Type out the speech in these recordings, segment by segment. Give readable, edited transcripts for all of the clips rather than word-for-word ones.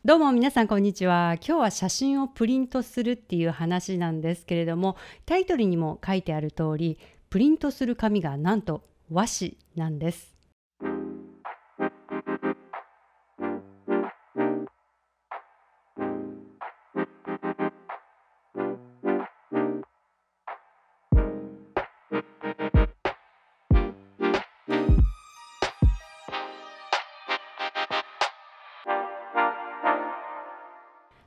どうも皆さんこんにちは。今日は写真をプリントするっていう話なんですけれども、タイトルにも書いてある通り、プリントする紙がなんと和紙なんです。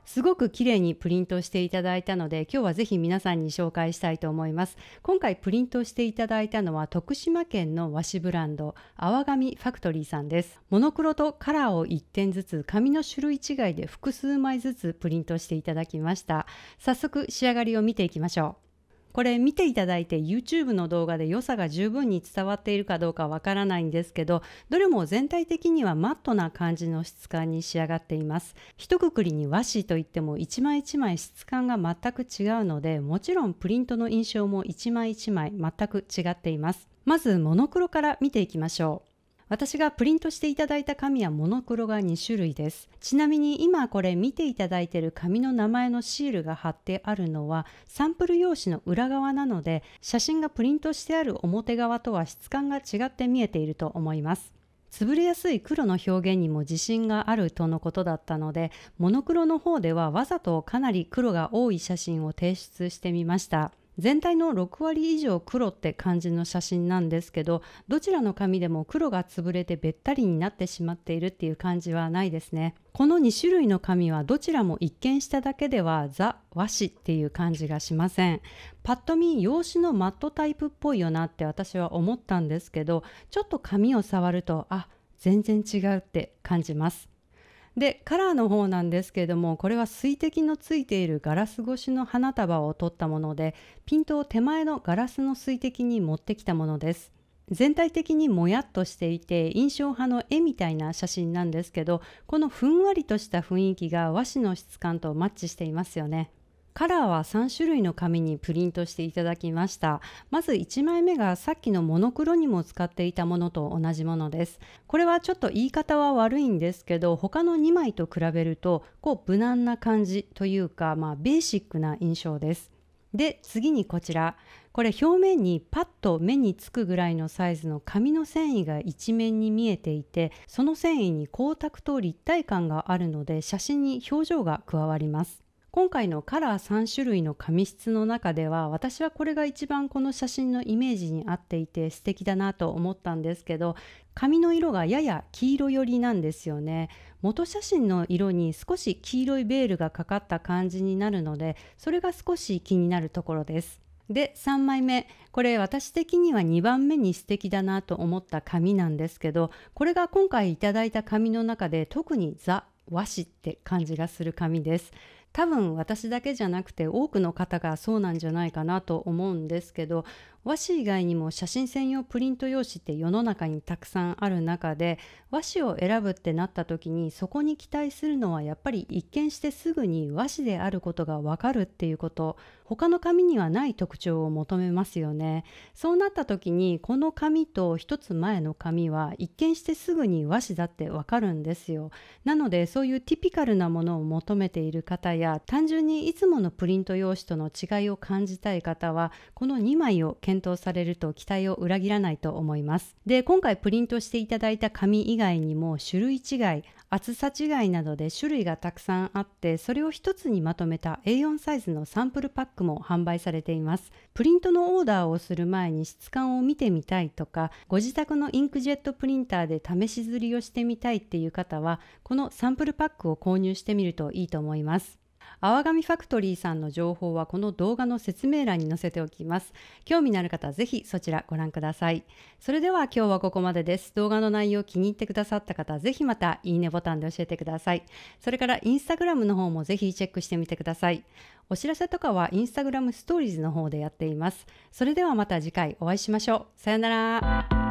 すごく綺麗にプリントしていただいたので、今日はぜひ皆さんに紹介したいと思います。今回プリントしていただいたのは徳島県の和紙ブランド粟紙ファクトリーさんです。モノクロとカラーを1点ずつ紙の種類違いで複数枚ずつプリントしていただきました。早速仕上がりを見ていきましょう。これ見ていただいて YouTube の動画で良さが十分に伝わっているかどうかわからないんですけど、どれも全体的にはマットな感じの質感に仕上がっています。一括りに和紙といっても一枚一枚質感が全く違うので、もちろんプリントの印象も一枚一枚全く違っています。まずモノクロから見ていきましょう。私がプリントしていただいた紙はモノクロが2種類です。ちなみに今これ見ていただいている紙の名前のシールが貼ってあるのはサンプル用紙の裏側なので、写真がプリントしてある表側とは質感が違って見えていると思います。潰れやすい黒の表現にも自信があるとのことだったので、モノクロの方ではわざとかなり黒が多い写真を提出してみました。全体の6割以上黒って感じの写真なんですけど、どちらの紙でも黒が潰れてべったりになってしまっているっていう感じはないですね。この2種類の紙はどちらも一見しただけではザ・和紙っていう感じがしません。パッと見用紙のマットタイプっぽいよなって私は思ったんですけど、ちょっと紙を触ると全然違うって感じます。で、カラーの方なんですけれども、これは水滴のついているガラス越しの花束を取ったもので、ピントを手前のガラスの水滴に持ってきたものです。全体的にもやっとしていて印象派の絵みたいな写真なんですけど、このふんわりとした雰囲気が和紙の質感とマッチしていますよね。カラーは3種類の紙にプリントしていただきました。まず1枚目がさっきのモノクロにも使っていたものと同じものです。これはちょっと言い方は悪いんですけど、他の2枚と比べると無難な感じというか、ベーシックな印象です。で、次にこちら。これ表面にパッと目につくぐらいのサイズの紙の繊維が一面に見えていて、その繊維に光沢と立体感があるので写真に表情が加わります。今回のカラー3種類の紙質の中では、私はこれが一番この写真のイメージに合っていて素敵だなと思ったんですけど、紙の色がやや黄色寄りなんですよね。元写真の色に少し黄色いベールがかかった感じになるので、それが少し気になるところです。で、3枚目。これ私的には2番目に素敵だなと思った紙なんですけど、これが今回いただいた紙の中で特にザ・和紙って感じがする紙です。多分私だけじゃなくて多くの方がそうなんじゃないかなと思うんですけど、和紙以外にも写真専用プリント用紙って世の中にたくさんある中で、和紙を選ぶってなった時にそこに期待するのはやっぱり一見してすぐに和紙であることがわかるっていうこと。他の紙にはない特徴を求めますよね。そうなった時にこの紙と一つ前の紙は一見してすぐに和紙だってわかるんですよ。なのでそういうティピカルなものを求めている方や、単純にいつものプリント用紙との違いを感じたい方は、この2枚を検討されると期待を裏切らないと思います。で、今回プリントしていただいた紙以外にも種類違い、厚さ違いなどで種類がたくさんあって、それを一つにまとめた A4 サイズのサンプルパックも販売されています。プリントのオーダーをする前に質感を見てみたいとか、ご自宅のインクジェットプリンターで試し刷りをしてみたいっていう方は、このサンプルパックを購入してみるといいと思います。粟紙ファクトリーさんの情報はこの動画の説明欄に載せておきます。興味のある方はぜひそちらご覧ください。それでは今日はここまでです。動画の内容気に入ってくださった方はぜひまたいいねボタンで教えてください。それからインスタグラムの方もぜひチェックしてみてください。お知らせとかはインスタグラムストーリーズの方でやっています。それではまた次回お会いしましょう。さよなら。